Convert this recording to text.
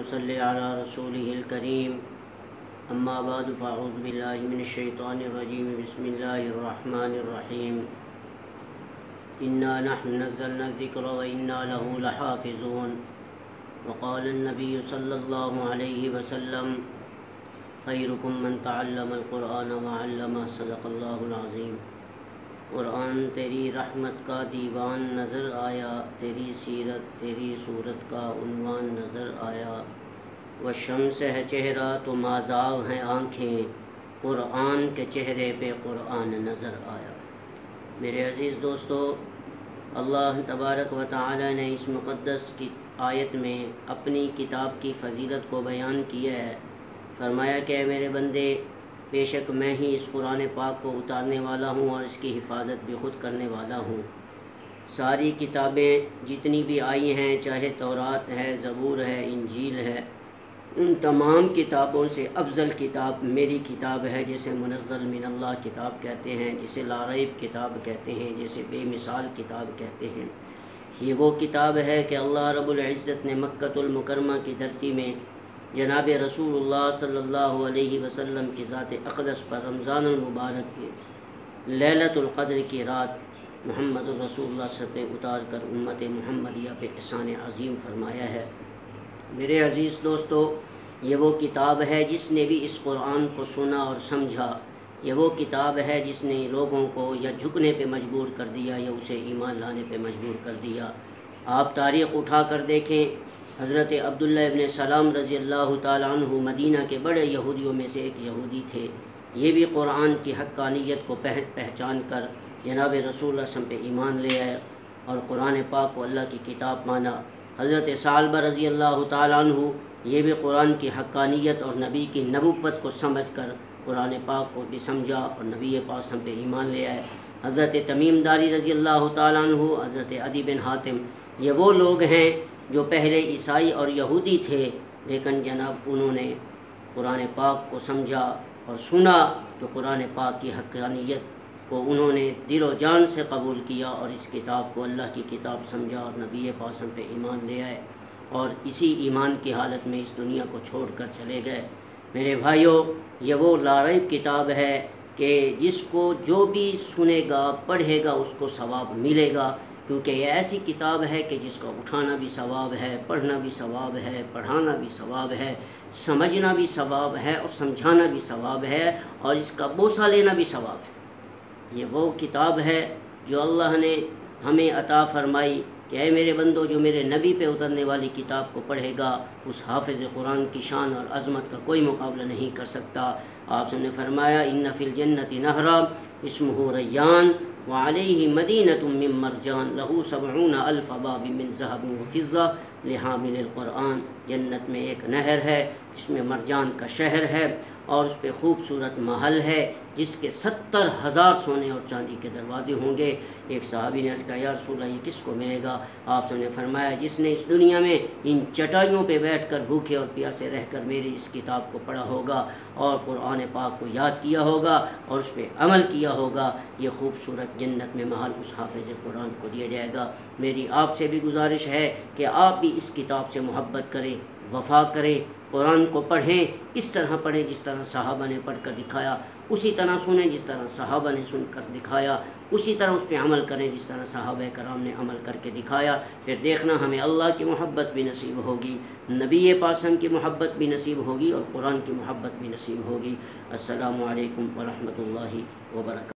نصلي على رسوله الكريم أما بعد فأعوذ بالله من الشيطان الرجيم بسم الله الرحمن الرحيم إنا نحن نزلنا الذكر وإنا له لحافظون وقال النبي صلى الله عليه وسلم خيركم من تعلم القرآن وعلمه صدق الله العظيم۔ قرآن تیری رحمت کا دیوان نظر آیا، تیری سیرت تیری صورت کا عنوان نظر آیا، والشمس ہے چہرہ تو مازاغ ہیں آنکھیں، قرآن کے چہرے پہ قرآن نظر آیا۔ میرے عزیز دوستو، اللہ تبارک و تعالی نے اس مقدس کی آیت میں اپنی کتاب کی فضیلت کو بیان کیا ہے۔ فرمایا کہ اے میرے بندے، بے شک میں ہی اس قرآن پاک کو اتارنے والا ہوں اور اس کی حفاظت بھی خود کرنے والا ہوں۔ ساری کتابیں جتنی بھی آئی ہیں، چاہے تورات ہے، زبور ہے، انجیل ہے، ان تمام کتابوں سے افضل کتاب میری کتاب ہے، جسے منزل من اللہ کتاب کہتے ہیں، جسے لا ریب کتاب کہتے ہیں، جسے بے مثال کتاب کہتے ہیں۔ یہ وہ کتاب ہے کہ اللہ رب العزت نے مکۃ المکرمہ کی دھرتی میں جناب رسول اللہ صلی اللہ علیہ وسلم کی ذات اقدس پر رمضان المبارک کی لیلۃ القدر کی رات محمد الرسول اللہ صلی اللہ علیہ وسلم پہ اتار کر امت محمدیہ پہ احسان عظیم فرمایا ہے۔ میرے عزیز دوستو، یہ وہ کتاب ہے جس نے بھی اس قرآن کو سنا اور سمجھا، یہ وہ کتاب ہے جس نے لوگوں کو یا جھکنے پہ مجبور کر دیا یا اسے ایمان لانے پہ مجبور کر دیا۔ آپ تاریخ اٹھا کر دیکھیں، حضرت عبداللہ ابن سلام رضی اللہ تعالیٰ عنہ مدینہ کے بڑے یہودیوں میں سے ایک یہودی تھے۔ یہ بھی قرآن کی حقانیت کو پہچان کر جناب رسول اللہ صلی اللہ علیہ وسلم پہ ایمان لے آئے اور قرآن پاک کو اللہ کی کتاب مانا۔ حضرت ثعلبہ رضی اللہ تعالیٰ عنہ یہ بھی قرآن کی حقانیت اور نبی کی نبوت کو سمجھ کر قرآن پاک کو بھی سمجھا اور نبی پاک صلی اللہ علیہ وسلم پہ ایمان لے آئے۔ حضرت تمیم داری رضی اللہ تعالیٰ عنہ، حضرت عدی بن حاتم، یہ وہ لوگ ہیں جو پہلے عیسائی اور یہودی تھے، لیکن جناب انہوں نے قرآن پاک کو سمجھا اور سنا تو قرآن پاک کی حقانیت کو انہوں نے دل و جان سے قبول کیا اور اس کتاب کو اللہ کی کتاب سمجھا اور نبی پاک صلی اللہ علیہ وسلم پہ ایمان لے آئے اور اسی ایمان کی حالت میں اس دنیا کو چھوڑ کر چلے گئے۔ میرے بھائیوں، یہ وہ لا ریب کتاب ہے کہ جس کو جو بھی سنے گا پڑھے گا اس کو ثواب ملے گا، کیونکہ یہ ایسی کتاب ہے کہ جس کا اٹھانا بھی ثواب ہے، پڑھنا بھی ثواب ہے، پڑھانا بھی ثواب ہے، سمجھنا بھی ثواب ہے اور سمجھانا بھی ثواب ہے اور اس کا بوسہ لینا بھی ثواب ہے۔ یہ وہ کتاب ہے جو اللہ نے ہمیں عطا فرمائی کہ اے میرے بندو، جو میرے نبی پہ اترنے والی کتاب کو پڑھے گا اس حافظ قرآن کی شان اور عظمت کا کوئی مقابلہ نہیں کر سکتا۔ آپ نے فرمایا ان فی الجنت نہرا اسمہ ریان وعلیہ مدینۃ من مرجان لہ 70,000 باب من ذہب وفضہ لحامل القرآن۔ جنت میں ایک نہر ہے جس میں مرجان کا شہر ہے اور اس پہ خوبصورت محل ہے جس کے 70,000 سونے اور چاندی کے دروازے ہوں گے۔ ایک صحابی نے کہا یا رسول اللہ، یہ کس کو ملے گا؟ آپ نے فرمایا جس نے اس دنیا میں ان چٹائیوں پہ بیٹھ کر بھوکے اور پیاسے رہ کر میری اس کتاب کو پڑھا ہوگا اور قرآن پاک کو یاد کیا ہوگا اور اس پہ عمل کیا ہوگا، یہ خوبصورت جنت میں محل اس حافظ قرآن کو دیا جائے گا۔ میری آپ سے بھی گزارش ہے کہ آپ بھی اس کتاب سے محبت کریں، وفا کریں، قرآن کو پڑھیں، اس طرح پڑھیں جس طرح صحابہ نے پڑھ کر دکھایا، اسی طرح سنیں جس طرح صحابہ نے سن کر دکھایا، اسی طرح اس پہ عمل کریں جس طرح صحابہ کرام نے عمل کر کے دکھایا۔ پھر دیکھنا ہمیں اللہ کی محبت بھی نصیب ہوگی، نبی پاک کی محبت بھی نصیب ہوگی اور قرآن کی محبت بھی نصیب ہوگی۔ السلام علیکم ورحمۃ اللہ وبرکاتہ۔